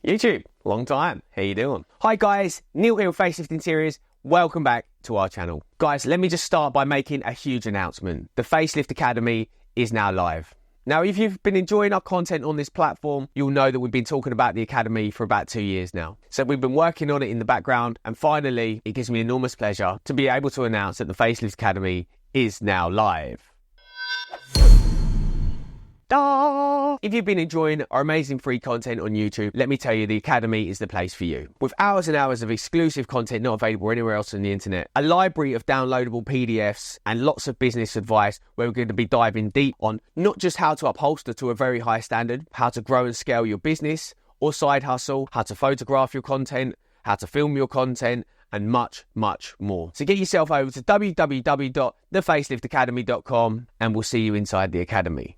YouTube, long time. How you doing? Hi guys, Neil here with Facelift Interiors. Welcome back to our channel. Guys, let me just start by making a huge announcement. The Facelift Academy is now live. Now, if you've been enjoying our content on this platform, you'll know that we've been talking about the Academy for about 2 years now. So we've been working on it in the background, and finally, it gives me enormous pleasure to be able to announce that the Facelift Academy is now live. If you've been enjoying our amazing free content on YouTube, let me tell you, the Academy is the place for you. With hours and hours of exclusive content not available anywhere else on the internet, a library of downloadable PDFs, and lots of business advice where we're going to be diving deep on not just how to upholster to a very high standard, how to grow and scale your business or side hustle, how to photograph your content, how to film your content, and much, much more. So get yourself over to www.thefaceliftacademy.com and we'll see you inside the Academy.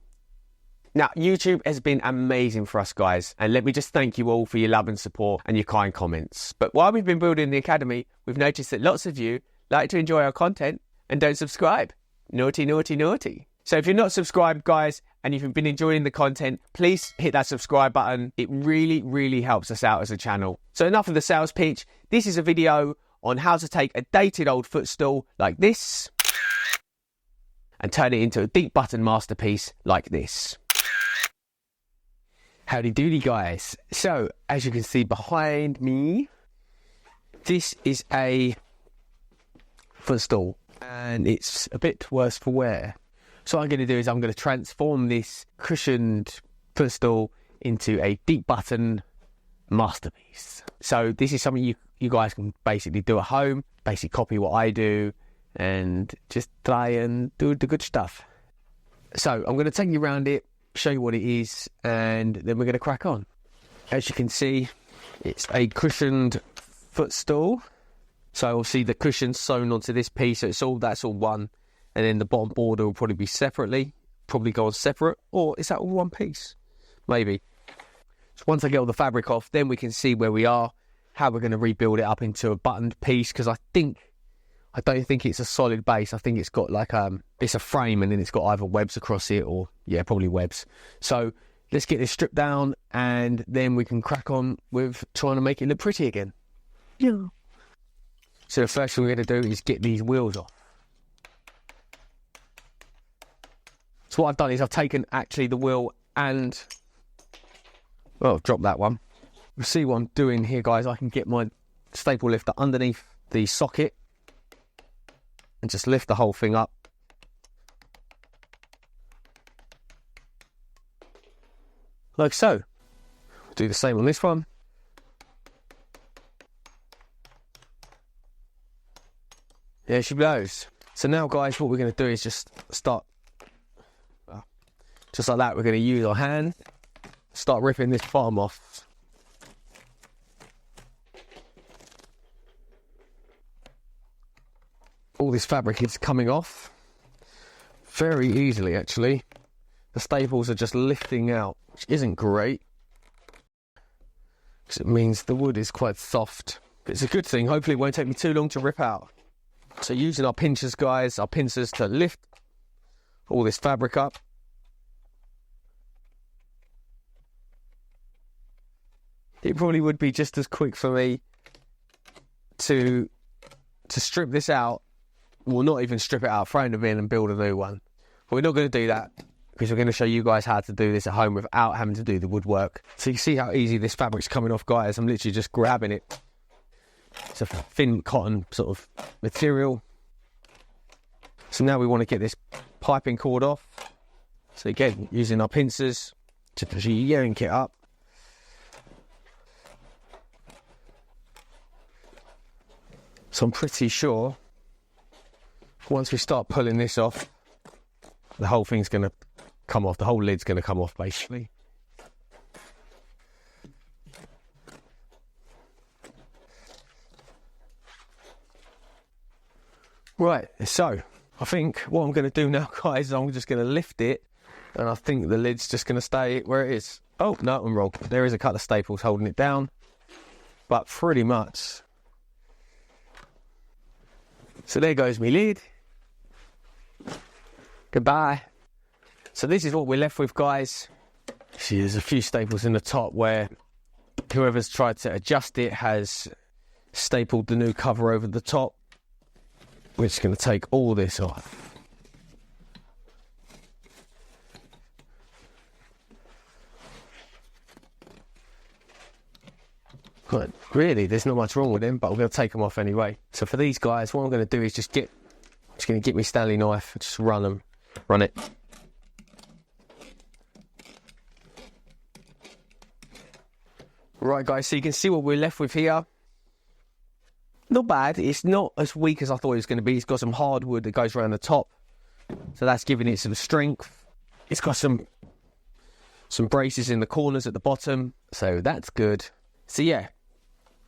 Now, YouTube has been amazing for us, guys, and let me just thank you all for your love and support and your kind comments. But while we've been building the Academy, we've noticed that lots of you like to enjoy our content and don't subscribe. Naughty, naughty, naughty. So if you're not subscribed, guys, and you've been enjoying the content, please hit that subscribe button. It really, really helps us out as a channel. So enough of the sales pitch. This is a video on how to take a dated old footstool like this and turn it into a deep button masterpiece like this. Howdy doody, guys. So, as you can see behind me, this is a footstool and it's a bit worse for wear. So what I'm going to do is I'm going to transform this cushioned footstool into a deep button masterpiece. So this is something you guys can basically do at home, basically copy what I do and just try and do the good stuff. So I'm going to take you around it, show you what it is, and then we're going to crack on. As you can see, it's a cushioned footstool. So obviously the cushion's sewn onto this piece, so that's all one, and then the bottom border will probably be probably go on separate, or is that all one piece? Maybe. So once I get all the fabric off, then we can see where we are, how we're going to rebuild it up into a buttoned piece, because I don't think it's a solid base. I think it's got like it's a frame and then it's got either webs across it or, yeah, probably webs. So let's get this stripped down and then we can crack on with trying to make it look pretty again. Yeah. So the first thing we're going to do is get these wheels off. So what I've done is I've taken actually the wheel and, well, drop that one. You'll see what I'm doing here, guys. I can get my staple lifter underneath the socket and just lift the whole thing up. Like so. We'll do the same on this one. There she blows. So now, guys, what we're going to do is just start, just like that. We're going to use our hand, start ripping this bottom off. All this fabric is coming off very easily, actually. The staples are just lifting out, which isn't great, because it means the wood is quite soft. But it's a good thing. Hopefully it won't take me too long to rip out. So using our pinchers, guys, our pincers to lift all this fabric up. It probably would be just as quick for me to strip this out. Well, not even strip it out, throw it in the bin and build a new one. But we're not going to do that because we're going to show you guys how to do this at home without having to do the woodwork. So you see how easy this fabric's coming off, guys. I'm literally just grabbing it. It's a thin cotton sort of material. So now we want to get this piping cord off. So again, using our pincers to yank it up. So I'm pretty sure once we start pulling this off, the whole thing's going to come off. The whole lid's going to come off, basically. Right, so I think what I'm going to do now, guys, is I'm just going to lift it, and I think the lid's just going to stay where it is. Oh, no, I'm wrong. There is a couple of staples holding it down, but pretty much. So there goes my lid. Goodbye. So this is what we're left with, guys. See, there's a few staples in the top where Whoever's tried to adjust it has stapled the new cover over the top. We're just going to take all this off. But really, there's not much wrong with them, but we're going to take them off anyway. So for these guys, what I'm going to do is just going to get my Stanley knife, just run it. Right guys, so you can see what we're left with here. Not bad, it's not as weak as I thought it was going to be. It's got some hardwood that goes around the top, so that's giving it some strength. It's got some braces in the corners at the bottom, so that's good. So yeah,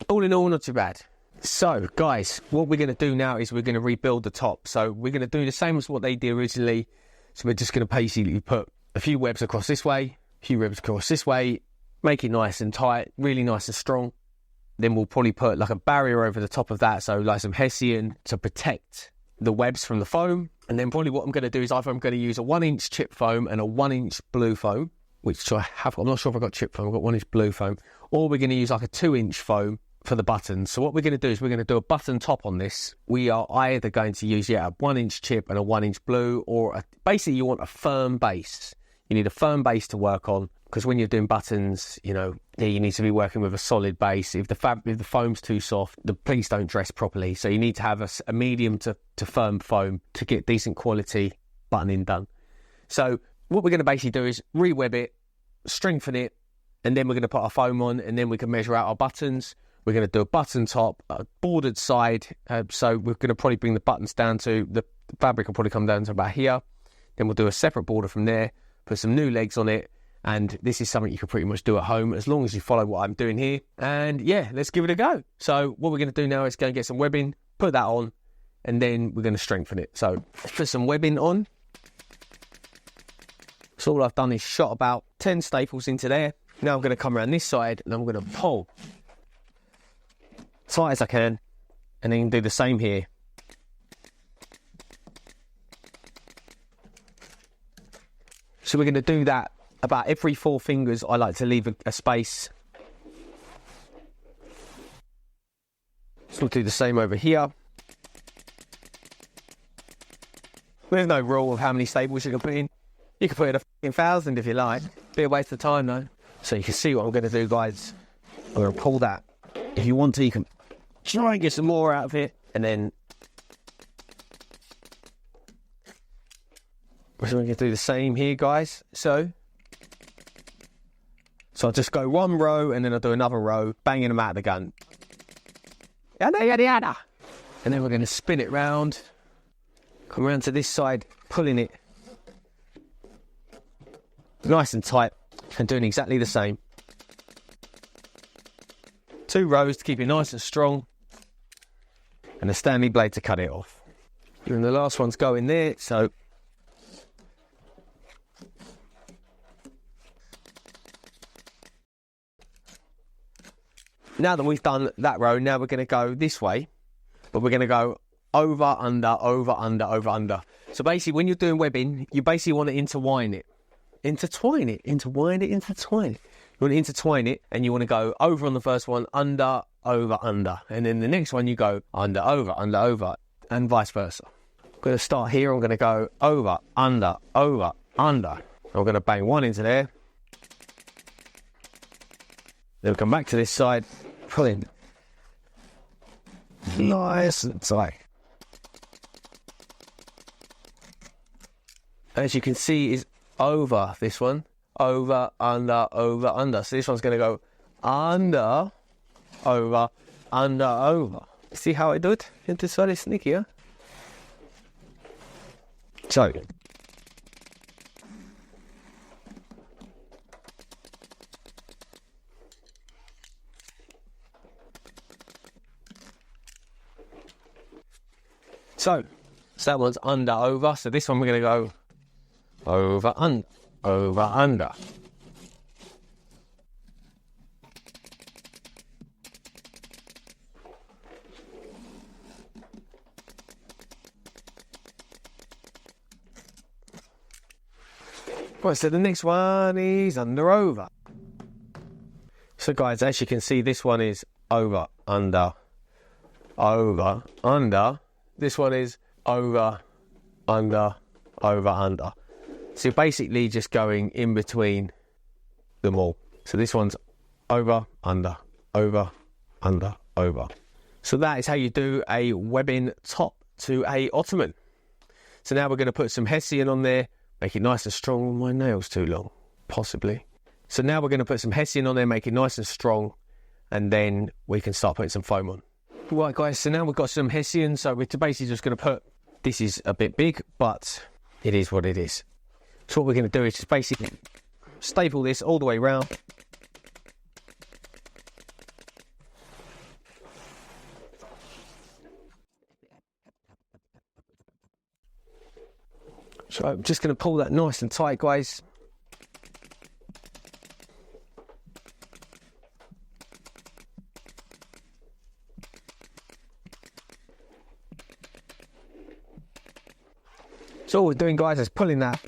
all in all, not too bad. So guys, what we're going to do now is we're going to rebuild the top. So we're going to do the same as what they did originally. So we're just going to basically put a few webs across this way, a few webs across this way, make it nice and tight, really nice and strong. Then we'll probably put like a barrier over the top of that, so like some Hessian to protect the webs from the foam. And then probably what I'm going to do is either I'm going to use a 1-inch chip foam and a 1-inch blue foam, which I have. I'm not sure if I've got chip foam. I've got 1-inch blue foam, or we're going to use like a 2-inch foam for the buttons. So what we're going to do is we're going to do a button top on this. We are either going to use a 1-inch chip and a 1-inch blue, or basically you want a firm base. You need a firm base to work on, because when you're doing buttons, you need to be working with a solid base. If the foam's too soft, the pleats don't dress properly. So you need to have a medium to firm foam to get decent quality buttoning done. So what we're going to basically do is re-web it, strengthen it, and then we're going to put our foam on, and then we can measure out our buttons. We're going to do a button top, a bordered side. So we're going to probably bring the buttons down to, the fabric will probably come down to about here. Then we'll do a separate border from there, put some new legs on it. And this is something you can pretty much do at home as long as you follow what I'm doing here. And yeah, let's give it a go. So what we're going to do now is go and get some webbing, put that on, and then we're going to strengthen it. So let's put some webbing on. So all I've done is shot about 10 staples into there. Now I'm going to come around this side and I'm going to pull tight as I can, and then do the same here. So we're going to do that about every 4 fingers. I like to leave a space. So we'll do the same over here. There's no rule of how many staples you can put in. You can put in 1,000 if you like. Be a waste of time though. So you can see what I'm going to do, guys. I'm going to pull that. If you want to, you can try and get some more out of it, and then we're going to do the same here, guys. So I'll just go one row, and then I'll do another row, banging them out of the gun. Yada, yada, yada. And then we're going to spin it round, come around to this side, pulling it nice and tight, and doing exactly the same. 2 rows to keep it nice and strong, and a Stanley blade to cut it off. And the last one's going there, so now that we've done that row, now we're going to go this way, but we're going to go over, under, over, under, over, under. So basically, when you're doing webbing, you basically want to intertwine it. Intertwine it, intertwine it, intertwine it. You want to intertwine it, and you want to go over on the first one, under, over, under. And then the next one, you go under, over, and vice versa. I'm going to start here. I'm going to go over, under, over, under. I'm going to bang one into there. Then we'll come back to this side, pull in. Nice and tight. As you can see, is over this one. Over, under, over, under. So this one's going to go under, over, under, over. See how I do it? It's very sneaky, huh? So that one's under, over. So this one we're going to go over, under, over, under. Right, so the next one is under, over. So guys, as you can see, this one is over, under, over, under. This one is over, under, over, under. So you're basically just going in between them all. So this one's over, under, over, under, over. So that is how you do a webbing top to a Ottoman. So now we're going to put some Hessian on there, make it nice and strong. My nails too long, possibly. So now we're going to put some Hessian on there, make it nice and strong, and then we can start putting some foam on. Right guys, so now we've got some Hessian, so we're basically just going to put, this is a bit big, but it is what it is. So what we're going to do is just basically staple this all the way around. So I'm just going to pull that nice and tight, guys. So all we're doing, guys, is pulling that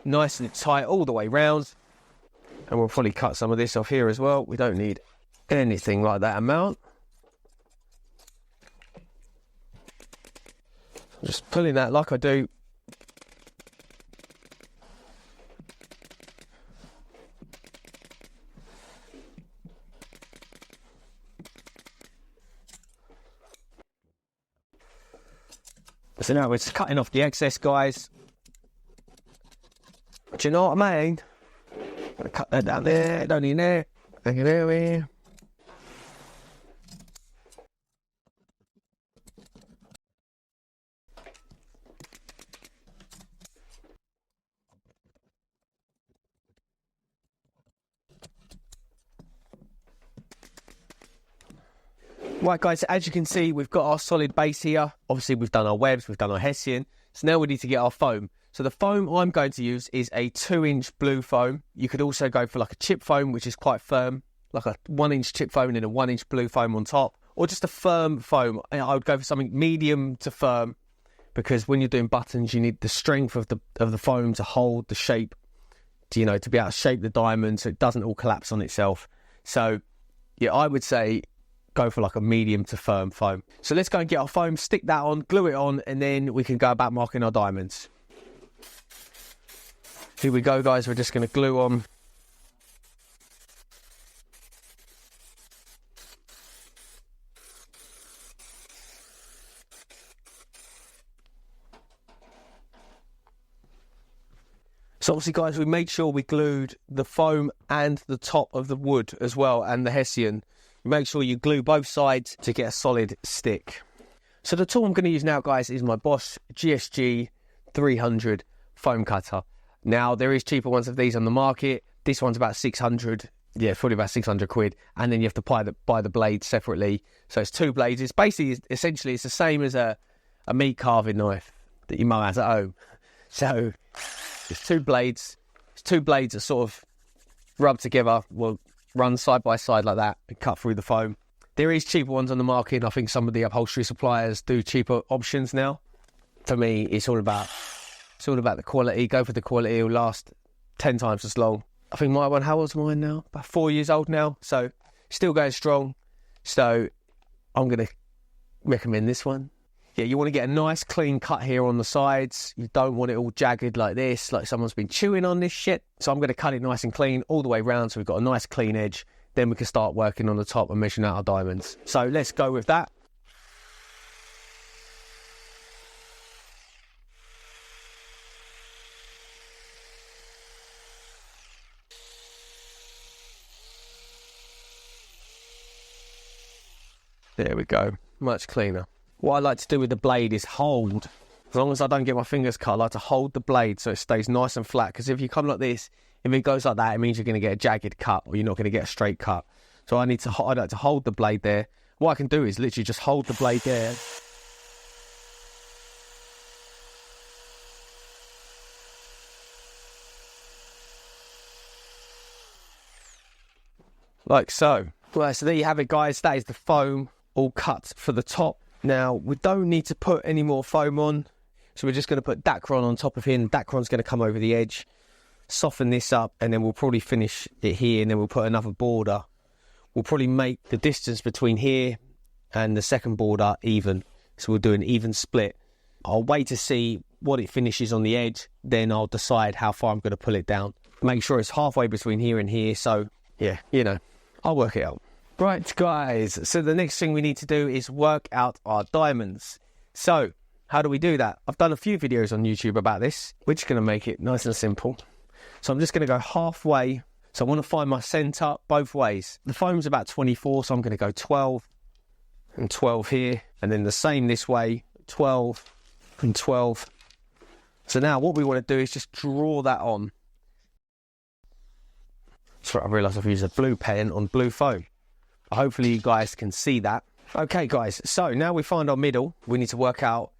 nice and tight all the way round. And we'll probably cut some of this off here as well. We don't need anything like that amount. Just pulling that like I do. So now we're just cutting off the excess, guys. Do you know what I mean? I'm gonna cut that down there, down in there, there. Right guys, as you can see, we've got our solid base here. Obviously we've done our webs, we've done our Hessian. So now we need to get our foam. So the foam I'm going to use is a 2-inch blue foam. You could also go for like a chip foam, which is quite firm, like a 1-inch chip foam and then a 1-inch blue foam on top, or just a firm foam. I would go for something medium to firm, because when you're doing buttons, you need the strength of the foam to hold the shape, to be able to shape the diamond so it doesn't all collapse on itself. So yeah, I would say go for like a medium to firm foam. So let's go and get our foam, stick that on, glue it on, and then we can go about marking our diamonds. Here we go, guys. We're just going to glue on. So obviously, guys, we made sure we glued the foam and the top of the wood as well, and the Hessian. Make sure you glue both sides to get a solid stick. So the tool I'm going to use now, guys, is my Bosch GSG 300 foam cutter. Now, there is cheaper ones of these on the market. This one's about 600. Yeah, probably about 600 quid. And then you have to buy the blades separately. So it's 2 blades. It's basically, essentially, it's the same as a meat carving knife that your mum has at home. So it's 2 blades. It's 2 blades that sort of rub together. Well, run side by side like that and cut through the foam. There is cheaper ones on the market. I think some of the upholstery suppliers do cheaper options now. For me, it's all about the quality. Go for the quality. It'll last 10 times as long. I think my one, how old's mine now? About 4 years old now. So still going strong. So I'm going to recommend this one. Yeah, you want to get a nice clean cut here on the sides. You don't want it all jagged like this, like someone's been chewing on this shit. So I'm going to cut it nice and clean all the way around so we've got a nice clean edge. Then we can start working on the top and measuring out our diamonds. So let's go with that. There we go, much cleaner. What I like to do with the blade is hold. As long as I don't get my fingers cut, I like to hold the blade so it stays nice and flat. Because if you come like this, if it goes like that, it means you're going to get a jagged cut or you're not going to get a straight cut. So I like to hold the blade there. What I can do is literally just hold the blade there. Like so. Right, so there you have it, guys. That is the foam all cut for the top. Now, we don't need to put any more foam on, so we're just going to put Dacron on top of him. Dacron's going to come over the edge. soften this up, and then we'll probably finish it here, and then we'll put another border. We'll probably make the distance between here and the second border even. So we'll do an even split. I'll wait to see what it finishes on the edge, then I'll decide how far I'm going to pull it down. Make sure it's halfway between here and here, so yeah, you know, I'll work it out. Right guys, so the next thing we need to do is work out our diamonds. So how do we do that? I've done a few videos on YouTube about this. We're just going to make it nice and simple. So I'm just going to go halfway. So I want to find my centre both ways. The foam's about 24, so I'm going to go 12 and 12 here, and then the same this way, 12 and 12. So now what we want to do is just draw that on. So I realised I've used a blue pen on blue foam. Hopefully you guys can see that. Okay guys, so now we find our middle. We need to work out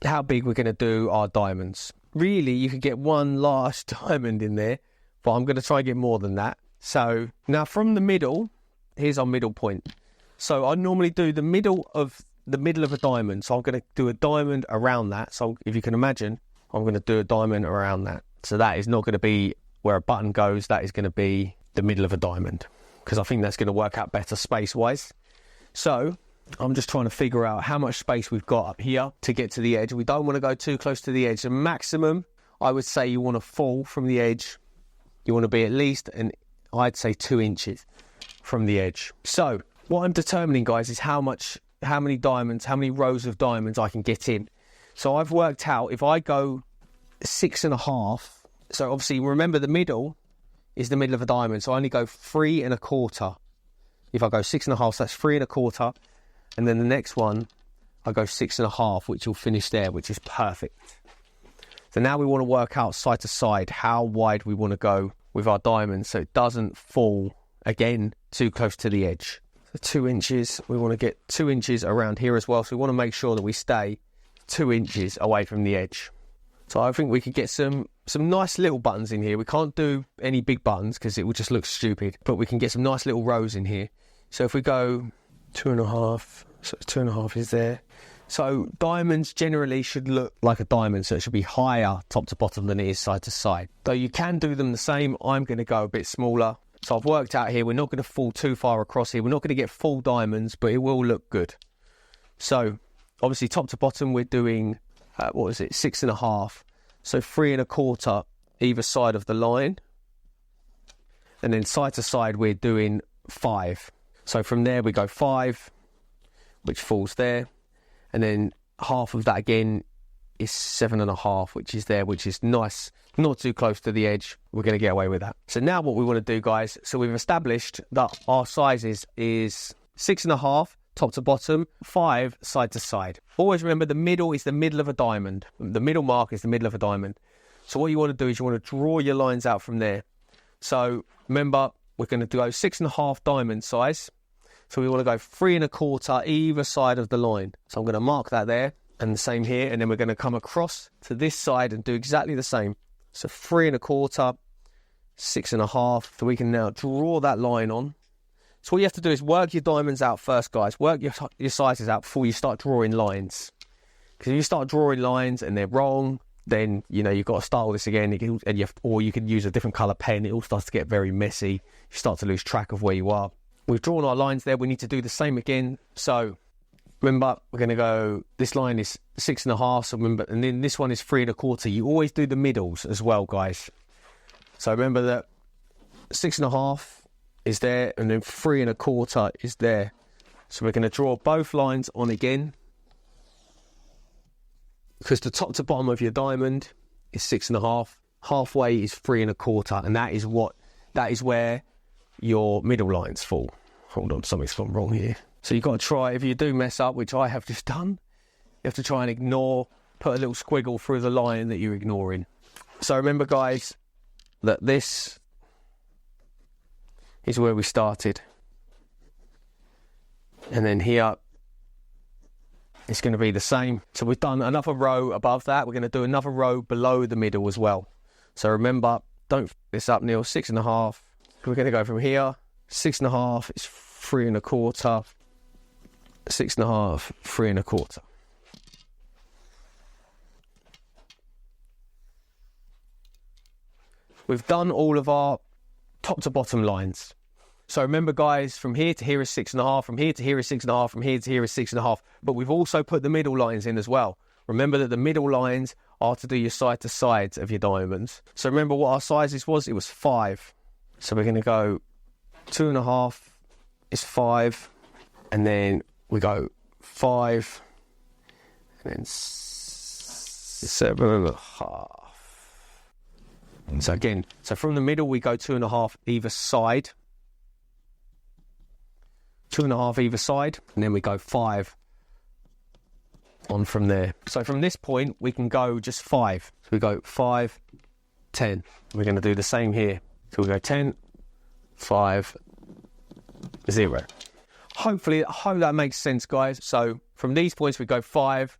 how big we're going to do our diamonds. Really, you could get one large diamond in there, but I'm going to try and get more than that. So now from the middle, here's our middle point. So I normally do the middle of a diamond. So I'm going to do a diamond around that. So if you can imagine, I'm going to do a diamond around that. So that is not going to be where a button goes. That is going to be the middle of a diamond, because I think that's going to work out better space-wise. So I'm just trying to figure out how much space we've got up here to get to the edge. We don't want to go too close to the edge. The maximum, I would say, you want to fall from the edge. You want to be at least, I'd say 2 inches from the edge. So what I'm determining, guys, is how many diamonds, how many rows of diamonds I can get in. So I've worked out if I go 6.5. So obviously remember the middle is the middle of a diamond. So I only go 3 1/4. If I go 6.5, so that's 3 1/4. And then the next one, I go 6.5, which will finish there, which is perfect. So now we want to work out side to side how wide we want to go with our diamonds so it doesn't fall, again, too close to the edge. So 2 inches, we want to get 2 inches around here as well. So we want to make sure that we stay 2 inches away from the edge. So I think we could get some nice little buttons in here. We can't do any big buttons because it will just look stupid, but we can get some nice little rows in here. So if we go 2.5, so 2.5 is there. So diamonds generally should look like a diamond, so it should be higher top to bottom than it is side to side. Though you can do them the same, I'm going to go a bit smaller. So I've worked out here, we're not going to fall too far across here. We're not going to get full diamonds, but it will look good. So obviously top to bottom, we're doing, 6.5. So 3 1/4 either side of the line. And then side to side, we're doing 5. So from there we go 5, which falls there. And then half of that again is 7.5, which is there, which is nice. Not too close to the edge. We're going to get away with that. So now what we want to do, guys, so we've established that our sizes is 6.5 top to bottom, 5 side to side. Always remember the middle is the middle of a diamond. The middle mark is the middle of a diamond. So what you want to do is you want to draw your lines out from there. So remember, we're going to go 6.5 diamond size. So we want to go 3 1/4 either side of the line. So I'm going to mark that there, and the same here, and then we're going to come across to this side and do exactly the same. So 3 1/4, 6.5. So we can now draw that line on. So what you have to do is work your diamonds out first, guys. Work your sizes out before you start drawing lines. Because if you start drawing lines and they're wrong, then you know you've got to start all this again, and or you can use a different colour pen. It all starts to get very messy. You start to lose track of where you are. We've drawn our lines there. We need to do the same again. So remember, we're going to go, this line is 6.5. So remember, and then this one is 3 1/4. You always do the middles as well, guys. So remember that 6.5 is there, and then 3 1/4 is there. So we're going to draw both lines on again, because the top to bottom of your diamond is 6.5. Halfway is 3 1/4, and that is where your middle lines fall. Hold on, something's gone wrong here. So you've got to try, if you do mess up, which I have just done, you have to try and put a little squiggle through the line that you're ignoring. So remember, guys, that this is where we started. And then here, it's going to be the same. So we've done another row above that. We're going to do another row below the middle as well. So remember, don't f this up, Neil. 6.5. We're going to go from here. 6.5 is 3 1/4. 6.5, 3 1/4. we've done all of our top to bottom lines. So remember guys, from here to here is 6.5, from here to here is 6.5, from here to here is 6.5, but we've also put the middle lines in as well. Remember that the middle lines are to do your side to sides of your diamonds. So remember what our sizes was? It was 5. So we're going to go 2.5 is 5, and then we go 5, and then 7.5. So again, so from the middle we go 2.5 either side. 2.5 either side, and then we go 5 on from there. So from this point we can go just 5. So we go 5, 10. We're going to do the same here. So we go 10, 5, 0. Hopefully, I hope that makes sense, guys. So from these points we go 5.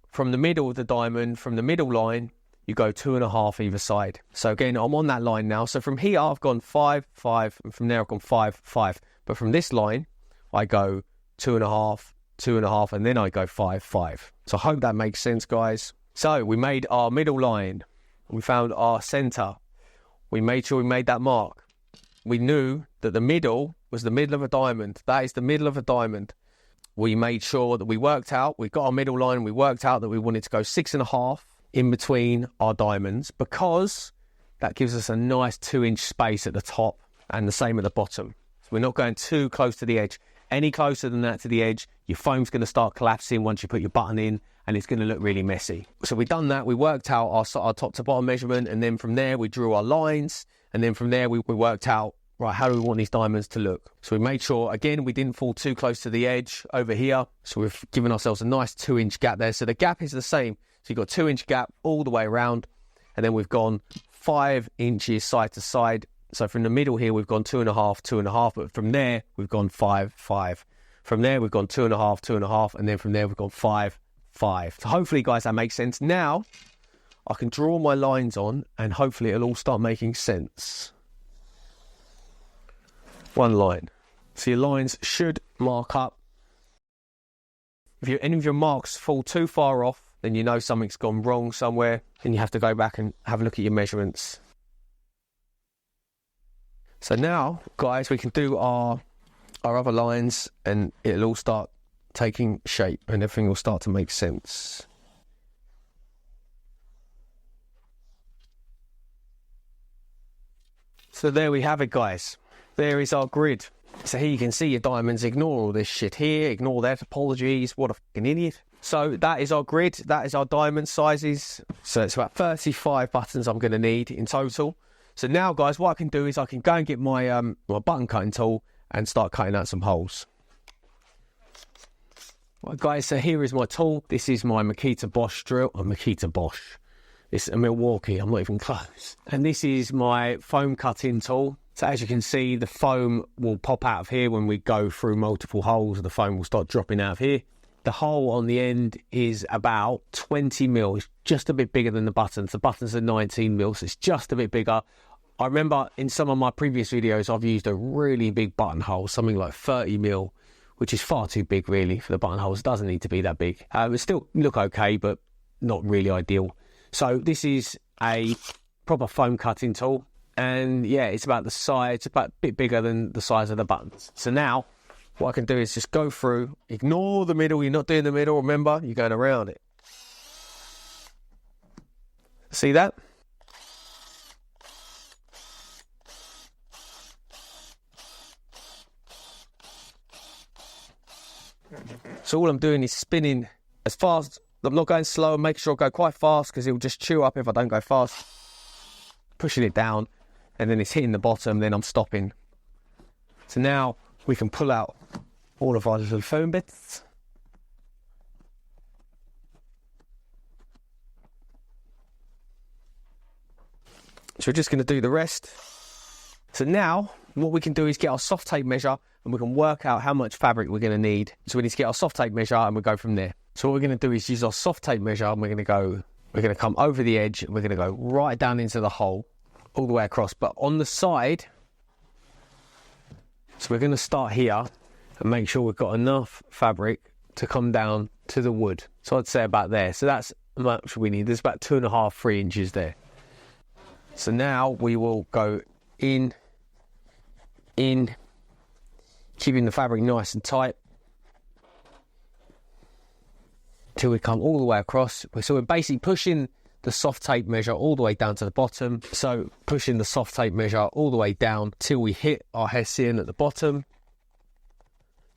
From the middle of the diamond, from the middle line, you go 2.5 either side. So again, I'm on that line now. So from here I've gone 5, 5, and from there I've gone 5, 5. But from this line, I go 2.5, 2.5, and then I go 5, 5. So I hope that makes sense, guys. So we made our middle line. We found our center. We made sure we made that mark. We knew that the middle was the middle of a diamond. That is the middle of a diamond. We made sure that we worked out, we got our middle line, we worked out that we wanted to go 6.5 in between our diamonds, because that gives us a nice 2-inch space at the top and the same at the bottom. So we're not going too close to the edge. Any closer than that to the edge, your foam's going to start collapsing once you put your button in, and it's going to look really messy. So we've done that. We worked out our top to bottom measurement, and then from there we drew our lines, and then from there we worked out, right, how do we want these diamonds to look? So we made sure, again, we didn't fall too close to the edge over here. So we've given ourselves a nice 2-inch gap there. So the gap is the same. So you've got 2-inch gap all the way around, and then we've gone 5 inches side to side. So from the middle here, we've gone 2.5, 2.5, but from there, we've gone 5, 5. From there, we've gone 2.5, 2.5, and then from there, we've gone 5, 5. So hopefully, guys, that makes sense. Now, I can draw my lines on, and hopefully it'll all start making sense. One line. So your lines should mark up. If any of your marks fall too far off, then you know something's gone wrong somewhere, and you have to go back and have a look at your measurements. So now, guys, we can do our other lines, and it'll all start taking shape, and everything will start to make sense. So there we have it, guys. There is our grid. So here you can see your diamonds. Ignore all this shit here. Ignore that. Apologies. What a fucking idiot. So that is our grid. That is our diamond sizes. So it's about 35 buttons I'm going to need in total. So now, guys, what I can do is I can go and get my my button cutting tool and start cutting out some holes. Right, guys, so here is my tool. This is my Makita Bosch drill. Makita Bosch. It's a Milwaukee. I'm not even close. And this is my foam cutting tool. So as you can see, the foam will pop out of here when we go through multiple holes. The foam will start dropping out of here. The hole on the end is about 20 mil. It's just a bit bigger than the buttons. The buttons are 19 mil, so it's just a bit bigger. I remember in some of my previous videos, I've used a really big buttonhole, something like 30 mil, which is far too big really for the buttonholes. It doesn't need to be that big. It still look okay, but not really ideal. So this is a proper foam cutting tool. And yeah, it's about the size, it's about a bit bigger than the size of the buttons. So now what I can do is just go through, ignore the middle. You're not doing the middle, remember, you're going around it. See that? So all I'm doing is spinning as fast. I'm not going slow. Make sure I go quite fast because it will just chew up if I don't go fast. Pushing it down, and then it's hitting the bottom, then I'm stopping. So now we can pull out all of our little foam bits. So we're just going to do the rest. So now what we can do is get our soft tape measure, and we can work out how much fabric we're going to need. So we need to get our soft tape measure, and we'll go from there. So what we're going to do is use our soft tape measure, and we're going to come over the edge, and we're going to go right down into the hole, all the way across. But on the side, so we're going to start here and make sure we've got enough fabric to come down to the wood. So I'd say about there. So that's how much we need. There's about 2.5, 3 inches there. So now we will go in, keeping the fabric nice and tight till we come all the way across. So we're basically pushing the soft tape measure all the way down to the bottom. So pushing the soft tape measure all the way down till we hit our hessian at the bottom.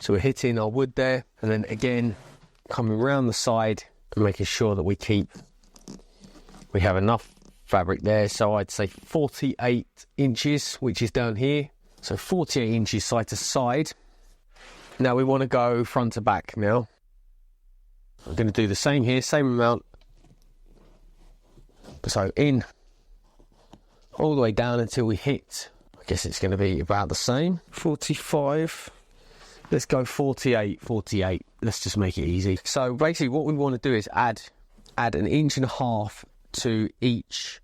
So we're hitting our wood there, and then again coming around the side and making sure that we have enough fabric there. So I'd say 48 inches, which is down here. So 48 inches side to side. Now we want to go front to back now. I'm going to do the same here, same amount. So in all the way down until we hit, I guess it's going to be about the same, 45. Let's go 48. Let's just make it easy. So basically what we want to do is add 1.5 inches to each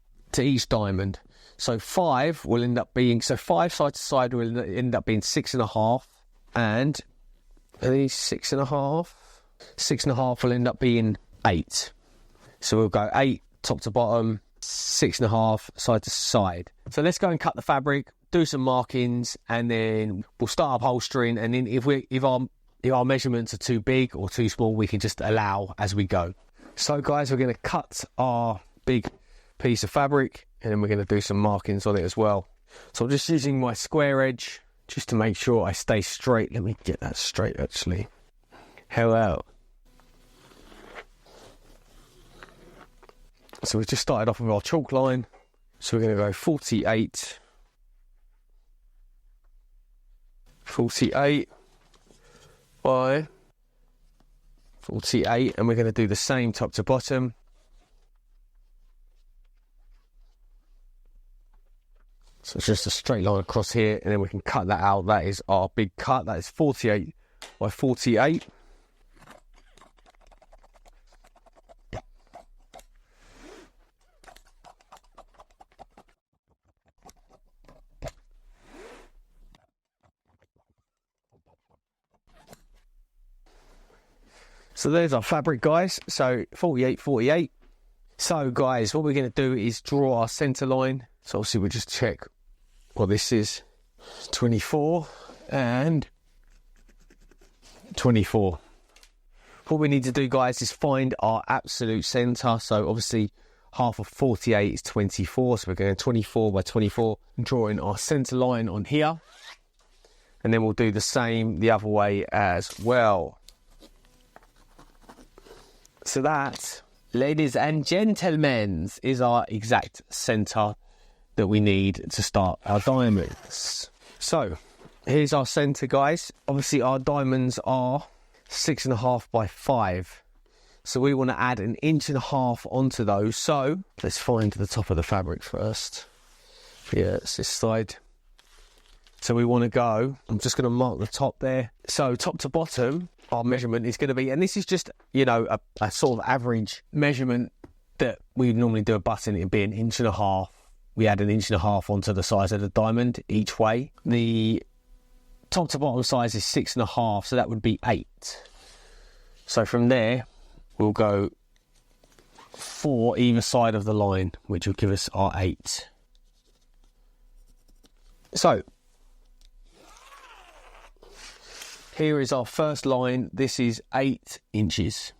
diamond. So 5 will end up being, so 5 side to side will end up being 6.5, and are these 6.5? 6.5 will end up being 8. So we'll go 8 top to bottom, 6.5 side to side. So let's go and cut the fabric, do some markings, and then we'll start upholstering. And then if our measurements are too big or too small, we can just allow as we go. So guys, we're going to cut our big piece of fabric, and then we're going to do some markings on it as well. So I'm just using my square edge just to make sure I stay straight. Let me get that straight actually. Hello. So we've just started off with our chalk line. So we're going to go 48 by 48, and we're going to do the same top to bottom. So it's just a straight line across here, and then we can cut that out. That is our big cut. That is 48 by 48. So there's our fabric, guys. So 48. So guys, what we're going to do is draw our centre line. So obviously we'll just check what this is. 24 and 24. What we need to do, guys, is find our absolute centre. So obviously half of 48 is 24. So we're going 24 by 24 and drawing our centre line on here. And then we'll do the same the other way as well. So that, ladies and gentlemen, is our exact centre that we need to start our diamonds. So here's our centre, guys. Obviously our diamonds are 6.5 by 5. So we want to add 1.5 inches onto those. So let's find the top of the fabric first. Yeah, it's this side. So we want to go, I'm just going to mark the top there. So top to bottom, our measurement is going to be, and this is just, you know, a sort of average measurement that we normally do a button. It'd be 1.5 inches. We add 1.5 inches onto the size of the diamond each way. The top to bottom size is 6.5, so that would be 8. So from there, we'll go 4 either side of the line, which will give us our 8. So here is our first line. This is 8 inches.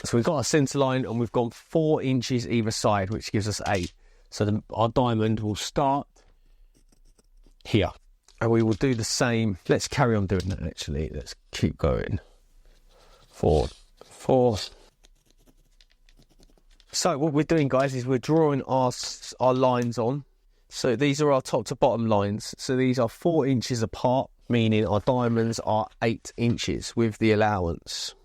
So we've got our centre line and we've gone 4 inches either side, which gives us 8. So our diamond will start here. And we will do the same. Let's carry on doing that actually. Let's keep going. 4. So what we're doing, guys, is we're drawing our lines on. So these are our top to bottom lines. So these are 4 inches apart, meaning our diamonds are 8 inches with the allowance.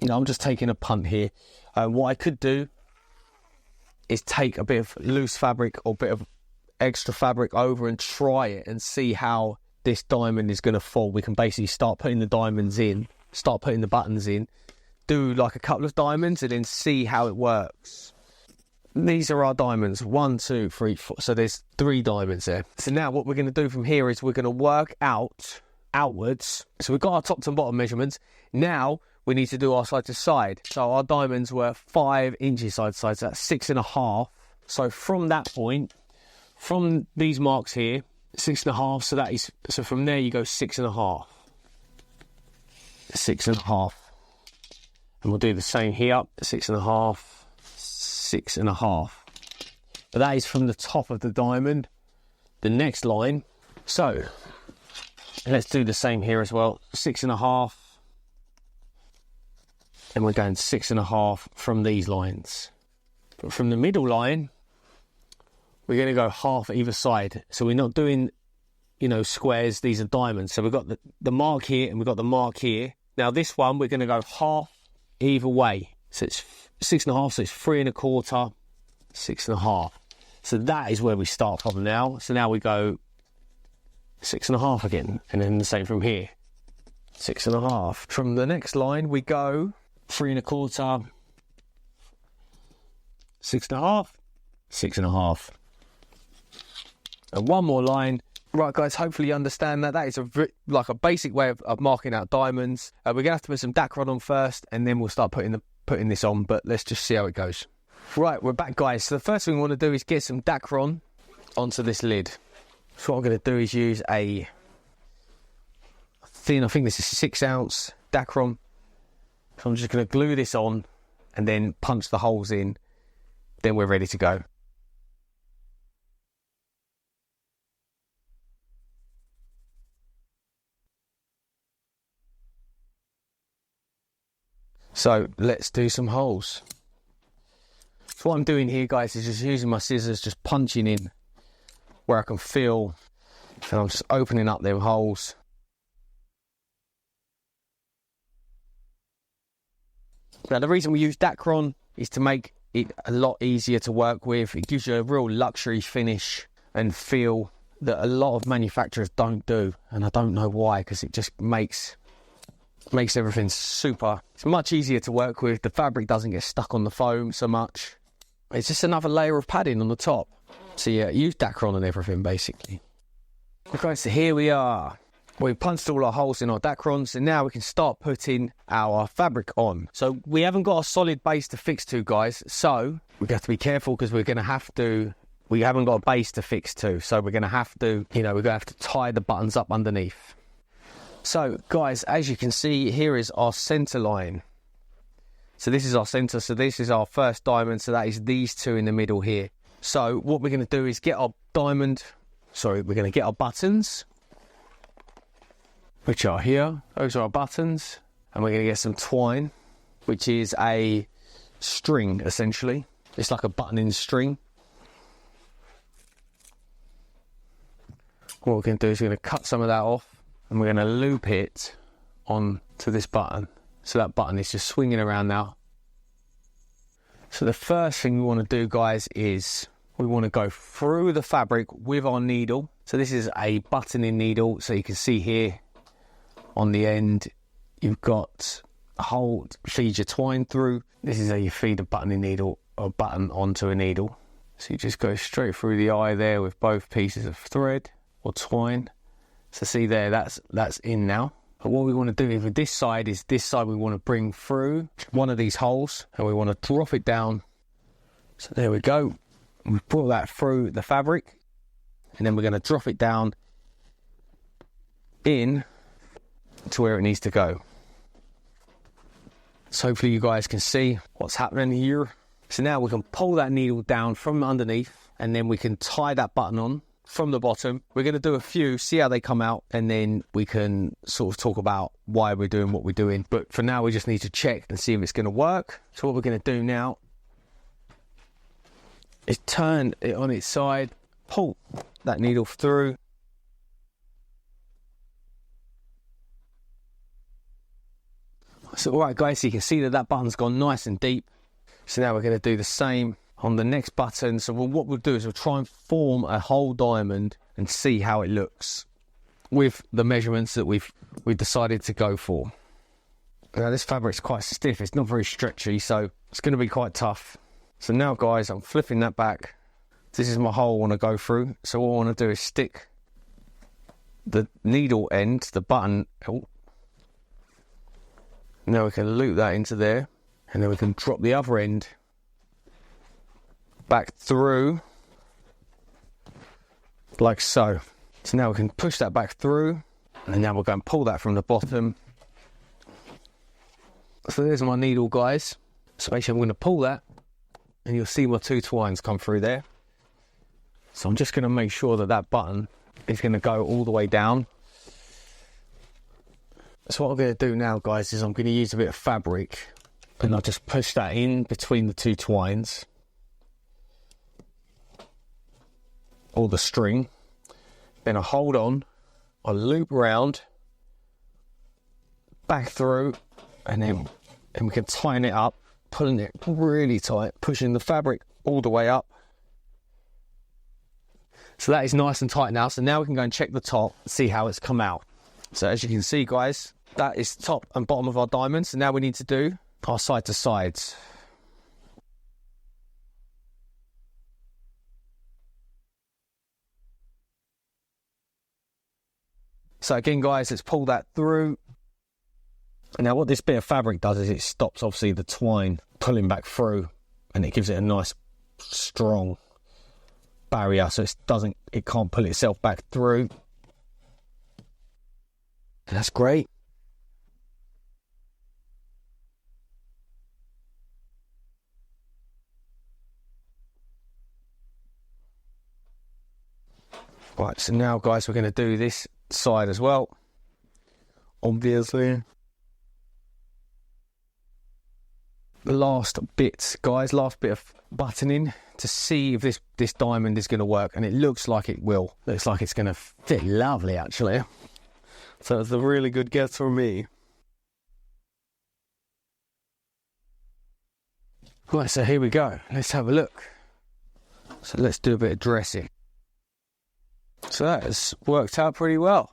Now I'm just taking a punt here. What I could do is take a bit of loose fabric or a bit of extra fabric over and try it and see how this diamond is going to fall. We can basically start putting the diamonds in, start putting the buttons in, do like a couple of diamonds and then see how it works. These are our diamonds, 1, 2, 3, 4. So there's 3 diamonds there. So now what we're going to do from here is we're going to work outwards. So we've got our top to bottom measurements. Now we need to do our side to side. So our diamonds were 5 inches side to side, so that's 6.5. So from that point, from these marks here, 6.5, so that is, so from there you go 6.5. 6.5. And we'll do the same here, 6.5, 6.5. But that is from the top of the diamond. The next line, so let's do the same here as well, 6.5. And we're going 6.5 from these lines. But from the middle line, we're going to go half either side. So we're not doing, you know, squares. These are diamonds. So we've got the mark here and we've got the mark here. Now this one, we're going to go half either way. So it's 6.5, so it's 3.25, 6.5. So that is where we start from now. So now we go 6.5 again. And then the same from here. 6.5. From the next line, we go 3.25, 6.5, 6.5. And one more line. Right, guys, hopefully you understand that. That is like a basic way of marking out diamonds. We're going to have to put some Dacron on first, and then we'll start putting this on, but let's just see how it goes. Right, we're back, guys. So the first thing we want to do is get some Dacron onto this lid. So what I'm going to do is use a thin, I think this is 6 ounce Dacron. So I'm just going to glue this on and then punch the holes in. Then we're ready to go. So let's do some holes. So what I'm doing here, guys, is just using my scissors, just punching in where I can feel, and I'm just opening up them holes. Now the reason we use Dacron is to make it a lot easier to work with. It gives you a real luxury finish and feel that a lot of manufacturers don't do, and I don't know why, because it just makes everything super. It's much easier to work with. The fabric doesn't get stuck on the foam so much. It's just another layer of padding on the top. So yeah, use Dacron and everything basically. Okay, so here we are. We've punched all our holes in our Dacrons, and now we can start putting our fabric on. So we haven't got a solid base to fix to, guys. So we have to be careful, because we're going to have to, we haven't got a base to fix to. So we're going to have to, you know, we're going to have to tie the buttons up underneath. So guys, as you can see, here is our center line. So this is our center. So this is our first diamond. So that is these two in the middle here. So what we're going to do is get our we're going to get our buttons, which are here. Those are our buttons. And we're going to get some twine, which is a string, essentially. It's like a buttoning string. What we're going to do is we're going to cut some of that off, and we're going to loop it on to this button. So that button is just swinging around now. So the first thing we want to do, guys, is we want to go through the fabric with our needle. So this is a buttoning needle. So you can see here on the end, you've got a hole to feed your twine through. This is how you feed a buttoning needle or button onto a needle. So you just go straight through the eye there with both pieces of thread or twine. So see there, that's in now. But what we want to do with this side is we want to bring through one of these holes, and we want to drop it down. So there we go. We've brought that through the fabric, and then we're going to drop it down in to where it needs to go. So hopefully you guys can see what's happening here. So now we can pull that needle down from underneath, and then we can tie that button on from the bottom. We're going to do a few, see how they come out, and then we can sort of talk about why we're doing what we're doing. But for now, we just need to check and see if it's going to work. So what we're going to do now is turn it on its side, pull that needle through. So all right, guys, so you can see that button's gone nice and deep. So now we're going to do the same on the next button. So what we'll do is we'll try and form a whole diamond and see how it looks with the measurements that we've decided to go for. Now this fabric's quite stiff, it's not very stretchy, so it's going to be quite tough. So now, guys, I'm flipping that back. This is my hole I want to go through. So what I want to do is stick the needle end, the button, Now we can loop that into there, and then we can drop the other end back through, like so. So now we can push that back through, and now we'll go and pull that from the bottom. So there's my needle, guys. So basically I'm going to pull that, and you'll see my two twines come through there. So I'm just going to make sure that that button is going to go all the way down. So what I'm going to do now, guys, is I'm going to use a bit of fabric, and I'll just push that in between the two twines, or the string. Then I hold on, I loop around, back through, and then we can tighten it up, pulling it really tight, pushing the fabric all the way up. So that is nice and tight now. So now we can go and check the top, see how it's come out. So as you can see, guys, that is top and bottom of our diamond. So now we need to do our side to sides. So again, guys, let's pull that through. And now what this bit of fabric does is it stops, obviously, the twine pulling back through, and it gives it a nice strong barrier, so it can't pull itself back through. That's great. Right, so now, guys, we're going to do this side as well, obviously. The last bit, guys, last bit of buttoning to see if this diamond is going to work, and it looks like it will. Looks like it's going to fit lovely, actually. So it's a really good guess from me. Right, so here we go. Let's have a look. So let's do a bit of dressing. So that has worked out pretty well.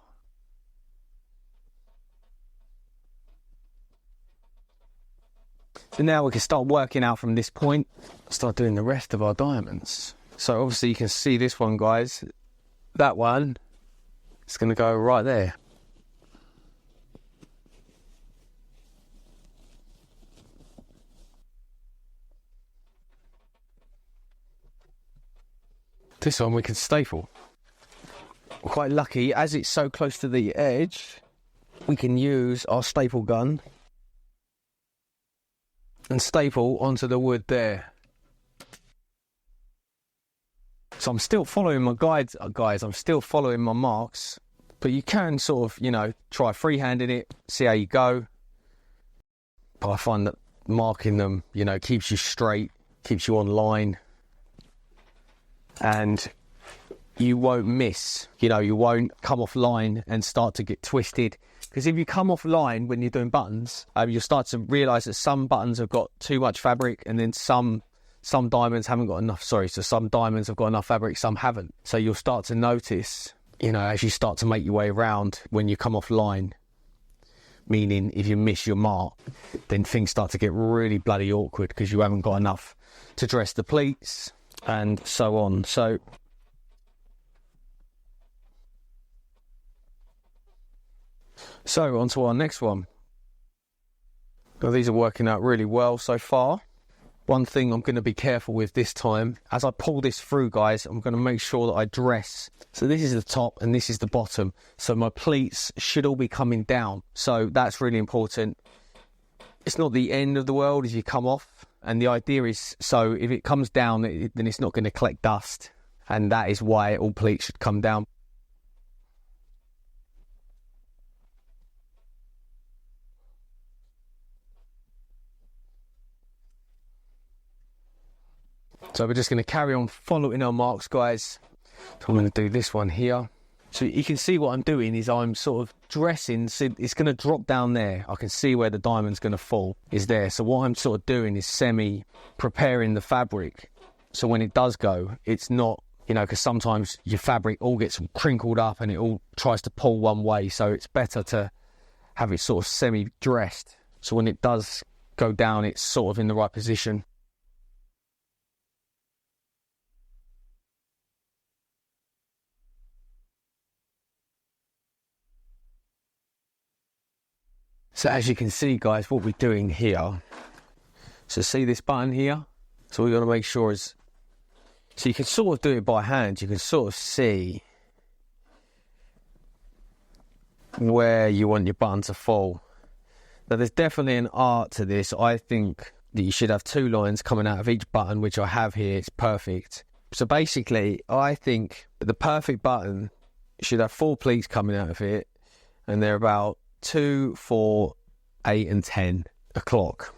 So now we can start working out from this point, start doing the rest of our diamonds. So obviously you can see this one, guys. That one is going to go right there. This one we can staple. We're quite lucky, as it's so close to the edge, we can use our staple gun and staple onto the wood there. So I'm still following my guides, guys. I'm still following my marks, but you can sort of, you know, try freehanding it, see how you go. But I find that marking them, you know, keeps you straight, keeps you on line, and you won't miss, you know, you won't come off line and start to get twisted. Because if you come off line when you're doing buttons, you'll start to realise that some buttons have got too much fabric, and then some diamonds haven't got enough. So some diamonds have got enough fabric, some haven't. So you'll start to notice, you know, as you start to make your way around when you come off line, meaning if you miss your mark, then things start to get really bloody awkward because you haven't got enough to dress the pleats and so on. So on to our next one. Now these are working out really well so far. One thing I'm going to be careful with this time, as I pull this through, guys, I'm going to make sure that I dress. So this is the top and this is the bottom. So my pleats should all be coming down. So that's really important. It's not the end of the world if you come off. And the idea is, so if it comes down, then it's not going to collect dust. And that is why all pleats should come down. So we're just going to carry on following our marks, guys. So I'm going to do this one here. So you can see what I'm doing is I'm sort of dressing, so it's going to drop down there. I can see where the diamond's going to fall is there. So what I'm sort of doing is semi-preparing the fabric. So when it does go, it's not, you know, because sometimes your fabric all gets crinkled up and it all tries to pull one way. So it's better to have it sort of semi-dressed. So when it does go down, it's sort of in the right position. So as you can see, guys, what we're doing here, so see this button here? So we're going to make sure is, so you can sort of do it by hand. You can sort of see where you want your button to fall. Now there's definitely an art to this. I think that you should have 2 lines coming out of each button, which I have here. It's perfect. So basically, I think the perfect button should have 4 pleats coming out of it, and they're about 2, 4, 8 and 10 o'clock.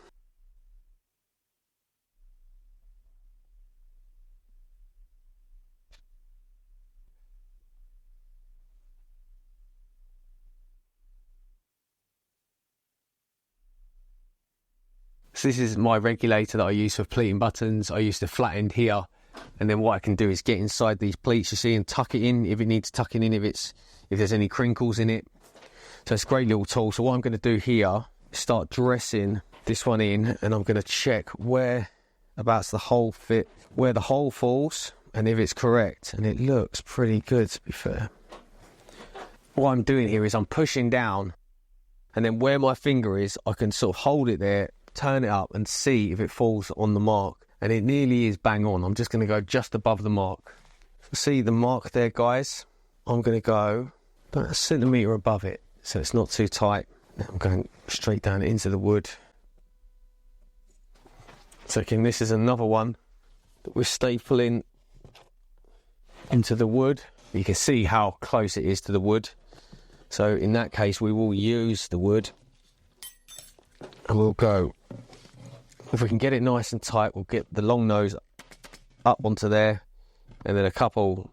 So this is my regulator that I use for pleating buttons. I use the flat end here, and then what I can do is get inside these pleats, you see, and tuck it in if it needs tucking in, if there's any crinkles in it. So it's a great little tool. So what I'm going to do here is start dressing this one in, and I'm going to check where abouts the hole fit, where the hole falls, and if it's correct. And it looks pretty good, to be fair. What I'm doing here is I'm pushing down, and then where my finger is, I can sort of hold it there, turn it up and see if it falls on the mark, and it nearly is bang on. I'm just going to go just above the mark. See the mark there, guys? I'm going to go about a centimetre above it, so it's not too tight. Now I'm going straight down into the wood. So again, this is another one that we're stapling into the wood. You can see how close it is to the wood. So in that case, we will use the wood, and we'll go, if we can get it nice and tight, we'll get the long nose up onto there, and then a couple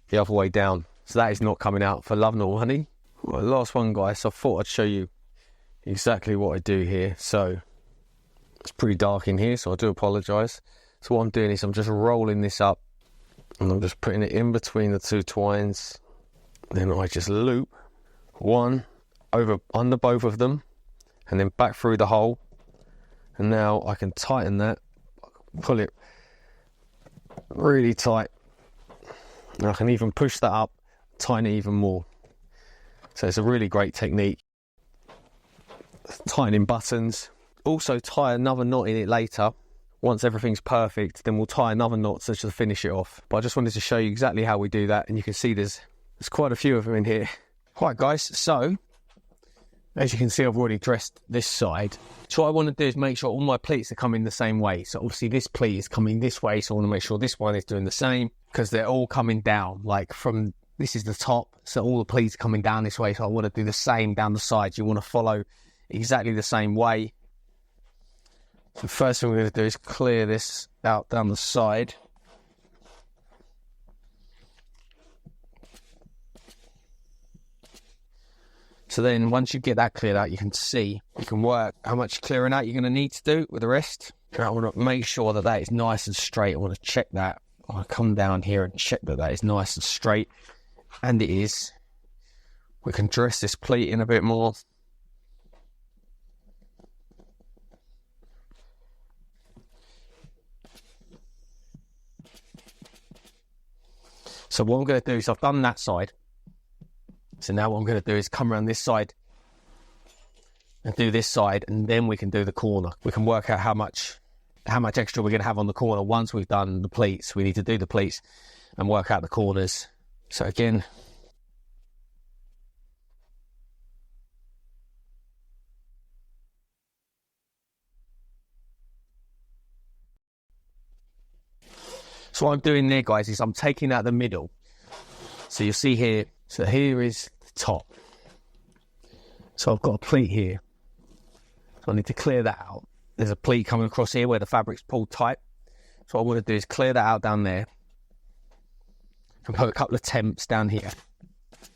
the other way down. So that is not coming out for love nor honey. Well, last one, guys. So I thought I'd show you exactly what I do here. So it's pretty dark in here, so I do apologise. So what I'm doing is I'm just rolling this up, and I'm just putting it in between the 2 twines. Then I just loop one over under both of them, and then back through the hole. And now I can tighten that, pull it really tight, and I can even push that up, tighten it even more. So it's a really great technique. Tightening buttons. Also tie another knot in it later. Once everything's perfect, then we'll tie another knot to just finish it off. But I just wanted to show you exactly how we do that, and you can see there's quite a few of them in here. Right, guys, so as you can see, I've already dressed this side. So what I want to do is make sure all my pleats are coming the same way. So obviously this pleat is coming this way, so I want to make sure this one is doing the same, because they're all coming down, like from, this is the top, so all the pleats are coming down this way, so I want to do the same down the sides. You want to follow exactly the same way. So first thing we're going to do is clear this out down the side. So then once you get that cleared out, you can see, you can work how much clearing out you're going to need to do with the rest. I want to make sure that that is nice and straight. I want to check that. I want to come down here and check that that is nice and straight. And it is. We can dress this pleat in a bit more. So what I'm going to do is, I've done that side. So now what I'm going to do is come around this side and do this side, and then we can do the corner. We can work out how much extra we're going to have on the corner once we've done the pleats. We need to do the pleats and work out the corners. So again, so what I'm doing there, guys, is I'm taking out the middle. So you'll see here, so here is the top. So I've got a pleat here. So I need to clear that out. There's a pleat coming across here where the fabric's pulled tight. So what I want to do is clear that out down there. And put a couple of temps down here,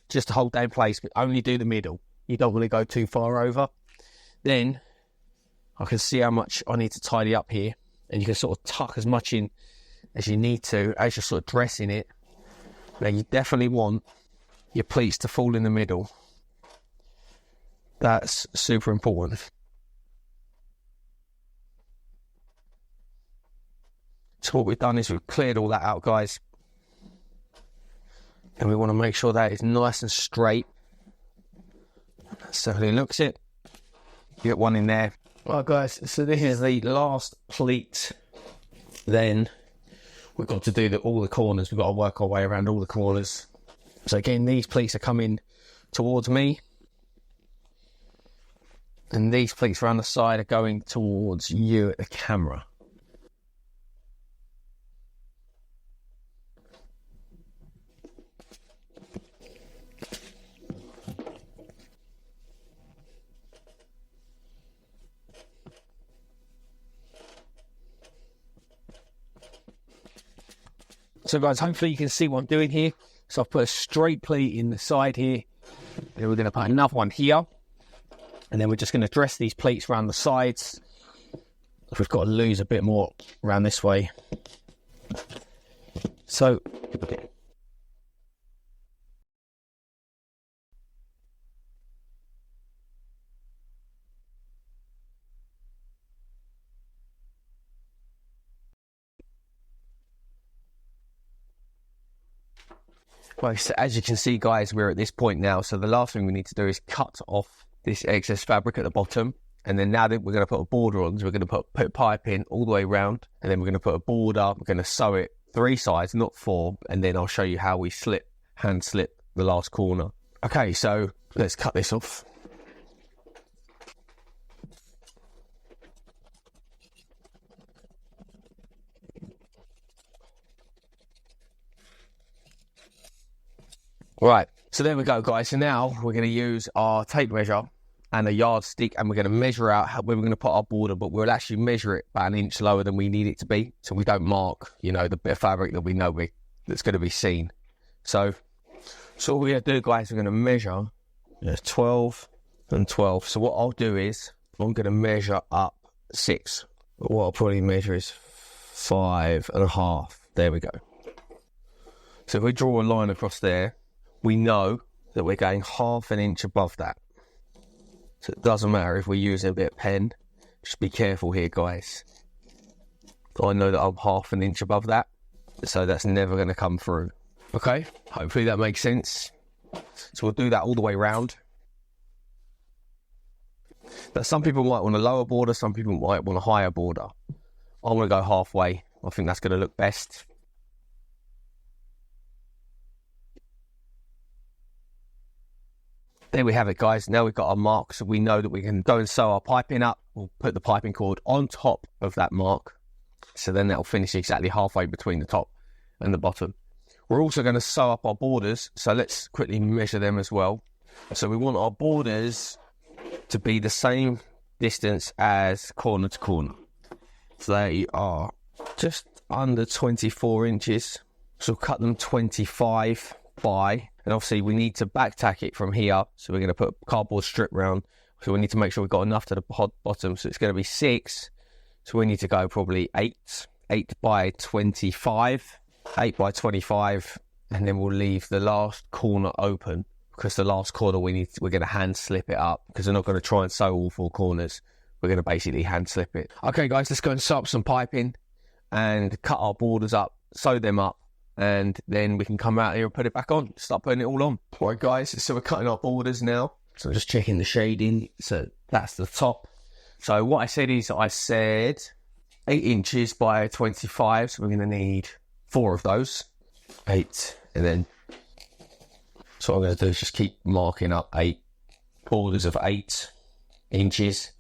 just to hold that in place, but only do the middle. You don't want to go too far over. Then I can see how much I need to tidy up here. And you can sort of tuck as much in as you need to, as you're sort of dressing it. Now you definitely want your pleats to fall in the middle. That's super important. So what we've done is we've cleared all that out, guys. And we want to make sure that is nice and straight. That certainly looks it. get one in there. Right guys, so this is the last pleat. Then we've got to do all the corners. We've got to work our way around all the corners. So again, these pleats are coming towards me. And these pleats around the side are going towards you at the camera. So guys, hopefully you can see what I'm doing here. So I've put a straight pleat in the side here. Then we're going to put another one here. And then we're just going to dress these pleats around the sides. We've got to lose a bit more around this way. So well, so as you can see guys, we're at this point now. So the last thing we need to do is cut off this excess fabric at the bottom. And then now that we're going to put a border on, so we're going to put pipe in all the way around. And then we're going to put a border. We're going to sew it 3 sides, not 4. And then I'll show you how we hand slip the last corner. Okay, so let's cut this off. Right, so there we go guys. So now we're going to use our tape measure and a yardstick, and we're going to measure out where we're going to put our border, but we'll actually measure it about 1 inch lower than we need it to be, so we don't mark, you know, the bit of fabric that we know that's going to be seen. So what we're going to do guys, we're going to measure 12 and 12. So what I'll do is I'm going to measure up 6, but what I'll probably measure is 5.5. There we go. So if we draw a line across there, we know that we're going 1/2 inch above that. So it doesn't matter if we're using a bit of pen. Just be careful here, guys. I know that I'm 1/2 inch above that, so that's never going to come through. Okay, hopefully that makes sense. So we'll do that all the way around. Now, some people might want a lower border, some people might want a higher border. I'm going to go halfway. I think that's going to look best. There we have it guys. Now we've got our mark, so we know that we can go and sew our piping up. We'll put the piping cord on top of that mark, so then that'll finish exactly halfway between the top and the bottom. We're also going to sew up our borders, so let's quickly measure them as well. So we want our borders to be the same distance as corner to corner. So they are just under 24 inches. So we'll cut them 25 by, and obviously we need to back tack it from here, so we're going to put a cardboard strip round, so we need to make sure we've got enough to the bottom, so it's going to be 6, so we need to go probably 8 by 25, 8 by 25, and then we'll leave the last corner open, because the last corner we're going to hand slip it up, because we're not going to try and sew all 4 corners. We're going to basically hand slip it. Okay guys, let's go and sew up some piping and cut our borders up, sew them up, and then we can come out here and put it back on, start putting it all on. Right guys, so we're cutting our borders now. So I'm just checking the shading. So that's the top. So what I said is, I said 8 inches by 25. So we're going to need 4 of those. 8. And then, so what I'm going to do is just keep marking up 8 borders of 8 inches.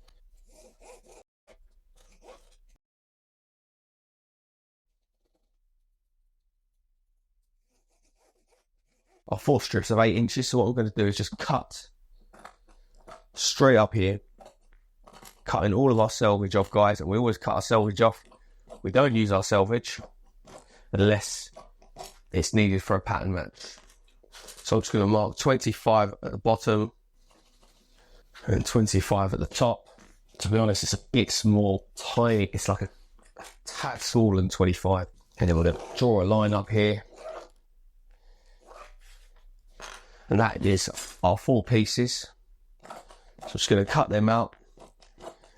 Our 4 strips of 8 inches. So what we're going to do is just cut straight up here, cutting all of our selvage off, guys. And we always cut our selvage off. We don't use our selvage unless it's needed for a pattern match. So I'm just going to mark 25 at the bottom and 25 at the top. To be honest, it's a bit small, tiny. It's like a tad smaller than 25. And then we're going to draw a line up here. And that is our 4 pieces. So I'm just going to cut them out.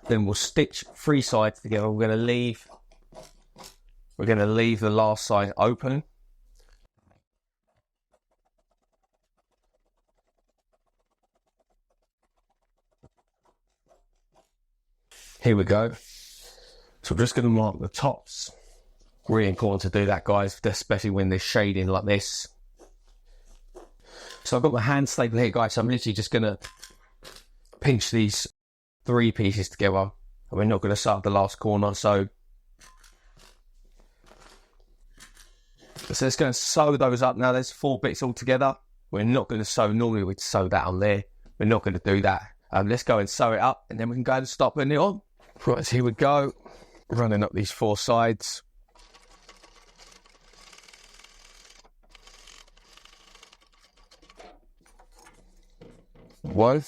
Then we'll stitch 3 sides together. We're going to leave the last side open. Here we go. So we're just going to mark the tops. Really important to do that, guys, especially when there's shading like this. So I've got my hand staple here, guys, so I'm literally just going to pinch these 3 pieces together, and we're not going to start the last corner. So let's go and sew those up now. There's 4 bits all together. We're not going to sew, normally we'd sew that on there. We're not going to do that. Let's go and sew it up, and then we can go and start putting it on. Right, so here we go. Running up these 4 sides. One.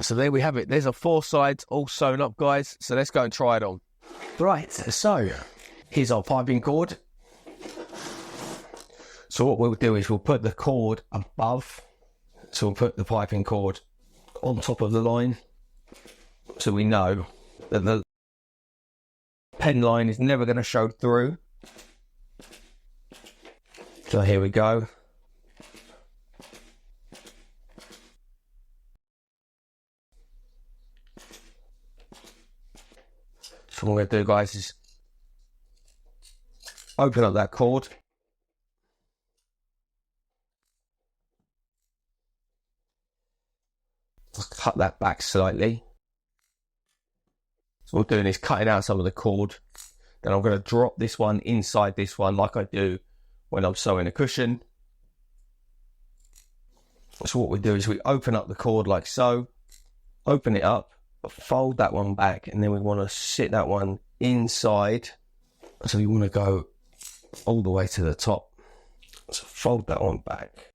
So there we have it. There's our 4 sides all sewn up, guys. So let's go and try it on. Right, so here's our piping cord. So what we'll do is we'll put the cord above. So we'll put the piping cord on top of the line, so we know that the pen line is never going to show through. So here we go. So what I'm going to do, guys, is open up that cord. I'll cut that back slightly. So what we're doing is cutting out some of the cord. Then I'm going to drop this one inside this one like I do when I'm sewing a cushion. So what we do is we open up the cord like so, open it up, fold that one back, and then we want to sit that one inside. So we want to go all the way to the top. So fold that one back.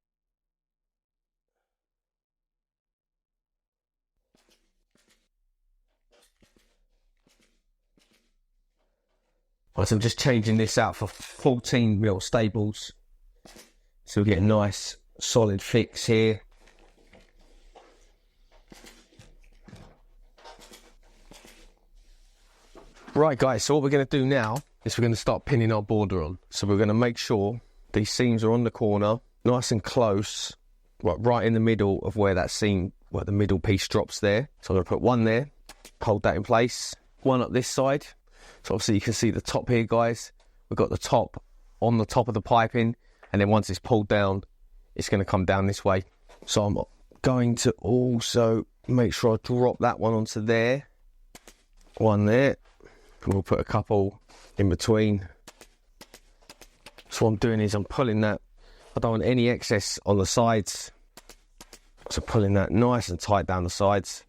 Right, so I'm just changing this out for 14mm staples. So we get a nice solid fix here. Right, guys, so what we're going to do now is we're going to start pinning our border on. So we're going to make sure these seams are on the corner, nice and close, right in the middle of where that seam, where the middle piece drops there. So I'm going to put one there, hold that in place, one up this side. So obviously you can see the top here, guys. We've got the top on the top of the piping, and then once it's pulled down, it's going to come down this way. So I'm going to also make sure I drop that one onto there, one there. We'll put a couple in between. So what I'm doing is I'm pulling that. I don't want any excess on the sides. So pulling that nice and tight down the sides.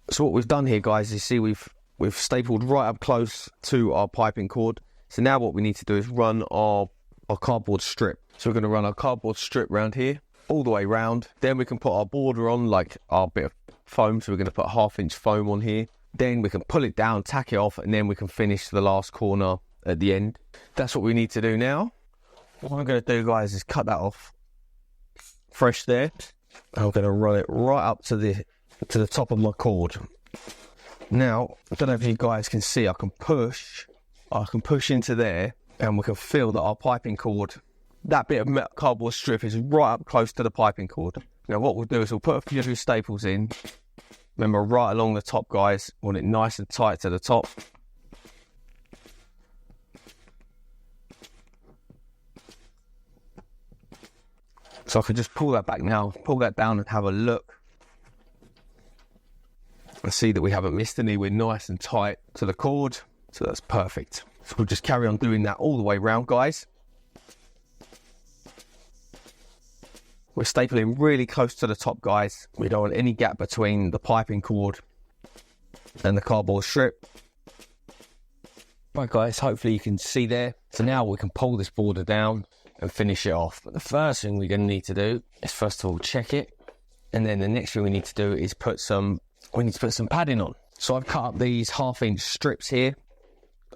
So what we've done here, guys, is see we've stapled right up close to our piping cord. So now what we need to do is run our cardboard strip. So we're going to run our cardboard strip round here, all the way round. Then we can put our border on, like our bit of foam. So we're going to put 1/2 inch foam on here. Then we can pull it down, tack it off, and then we can finish the last corner at the end. That's what we need to do now. What I'm going to do, guys, is cut that off fresh there. I'm going to run it right up to the top of my cord. Now, I don't know if you guys can see, I can push into there, and we can feel that our piping cord, that bit of cardboard strip is right up close to the piping cord. Now what we'll do is we'll put a few staples in. Remember, right along the top, guys, want it nice and tight to the top. So I can just pull that back now, pull that down and have a look. I see that we haven't missed any, we're nice and tight to the cord, so that's perfect. So we'll just carry on doing that all the way around, guys. We're stapling really close to the top, guys. We don't want any gap between the piping cord and the cardboard strip. Right, guys, hopefully you can see there. So now we can pull this border down and finish it off. But the first thing we're going to need to do is first of all check it, and then the next thing we need to do is put some padding on. So I've cut up these 1/2 inch strips here.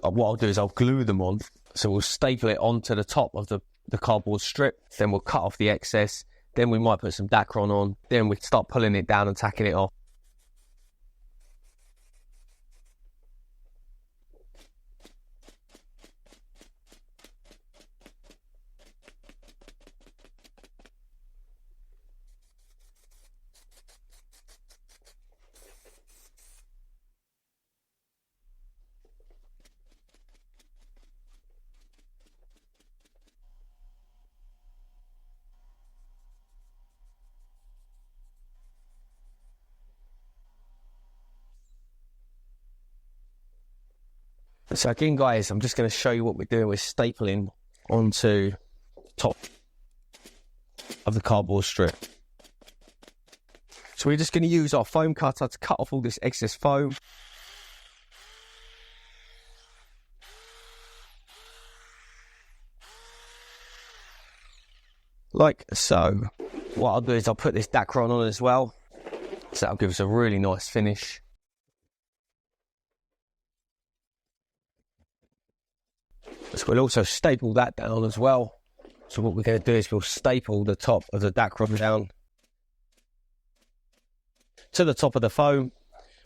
What I'll do is I'll glue them on. So we'll staple it onto the top of the cardboard strip. Then we'll cut off the excess. Then we might put some Dacron on. Then we start pulling it down and tacking it off. So again, guys, I'm just going to show you what we're doing. We're stapling onto the top of the cardboard strip. So we're just going to use our foam cutter to cut off all this excess foam. Like so. What I'll do is I'll put this Dacron on as well. So that'll give us a really nice finish. So we'll also staple that down as well. So what we're going to do is we'll staple the top of the Dacron down to the top of the foam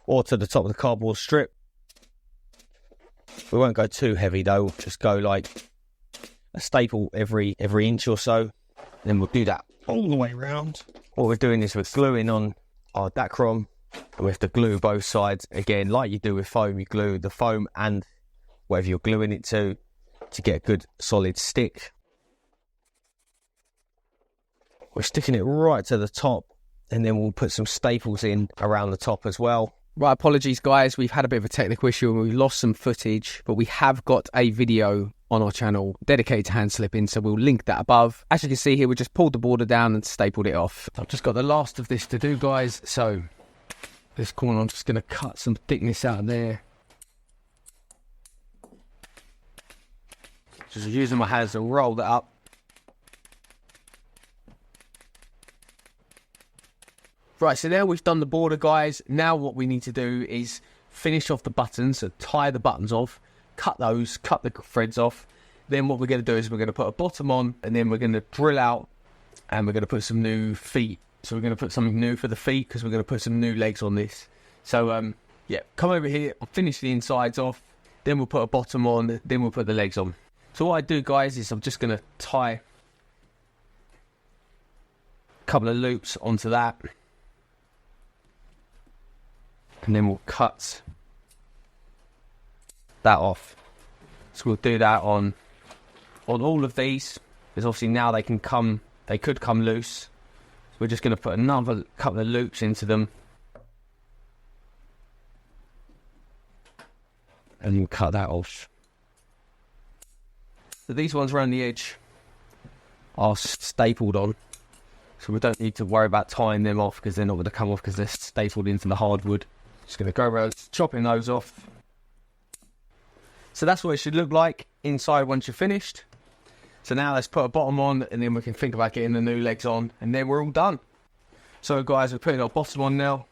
or to the top of the cardboard strip. We won't go too heavy though, we'll just go like a staple every inch or so. Then we'll do that all the way around. What we're doing is we're gluing on our Dacron, and we have to glue both sides again like you do with foam. You glue the foam and whatever you're gluing it to get a good solid stick. We're sticking it right to the top, and then we'll put some staples in around the top as well. Right, apologies guys, we've had a bit of a technical issue and we lost some footage, but we have got a video on our channel dedicated to hand slipping, so we'll link that above. As you can see here, we just pulled the border down and stapled it off. I've just got the last of this to do, guys. So this corner, I'm just going to cut some thickness out of there. Just using my hands to roll that up. Right, so now we've done the border, guys. Now what we need to do is finish off the buttons, so tie the buttons off, cut those, cut the threads off. Then what we're going to do is we're going to put a bottom on, and then we're going to drill out, and we're going to put some new feet. So we're going to put something new for the feet, because we're going to put some new legs on this. So, yeah, come over here, I'll finish the insides off, then we'll put a bottom on, then we'll put the legs on. So what I do, guys, is I'm just going to tie a couple of loops onto that. And then we'll cut that off. So we'll do that on all of these, because obviously now they could come loose. So we're just going to put another couple of loops into them, and you cut that off. So these ones around the edge are stapled on, so we don't need to worry about tying them off, because they're not going to come off because they're stapled into the hardwood. Just going to go around chopping those off. So that's what it should look like inside once you're finished. So now let's put a bottom on, and then we can think about getting the new legs on, and then we're all done. So guys, we're putting our bottom on now.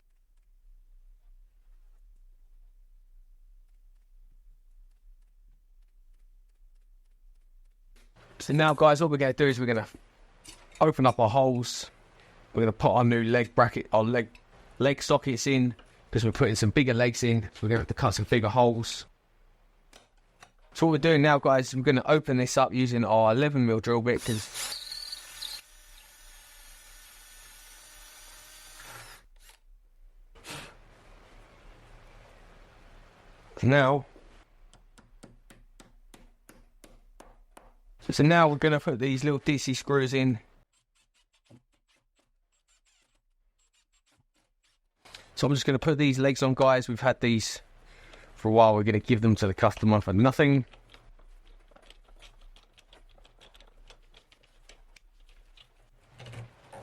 So now guys, what we're going to do is we're going to open up our holes. We're going to put our new leg bracket, our leg sockets in, because we're putting some bigger legs in. So we're going to have to cut some bigger holes. So what we're doing now, guys, we're going to open this up using our 11mm drill bit, because now we're going to put these little DC screws in. So I'm just going to put these legs on, guys. We've had these for a while. We're going to give them to the customer for nothing.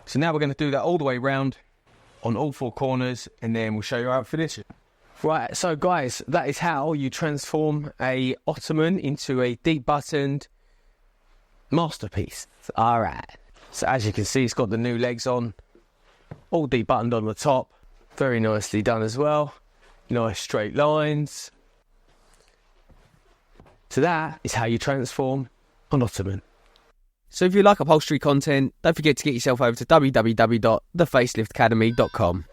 So now we're going to do that all the way around on all four corners, and then we'll show you how to finish it. Right, so guys, that is how you transform a Ottoman into a deep buttoned masterpiece. All right. So as you can see, it's got the new legs on, all deep buttoned on the top. Very nicely done as well. Nice straight lines. So that is how you transform an Ottoman. So if you like upholstery content, don't forget to get yourself over to www.thefaceliftacademy.com.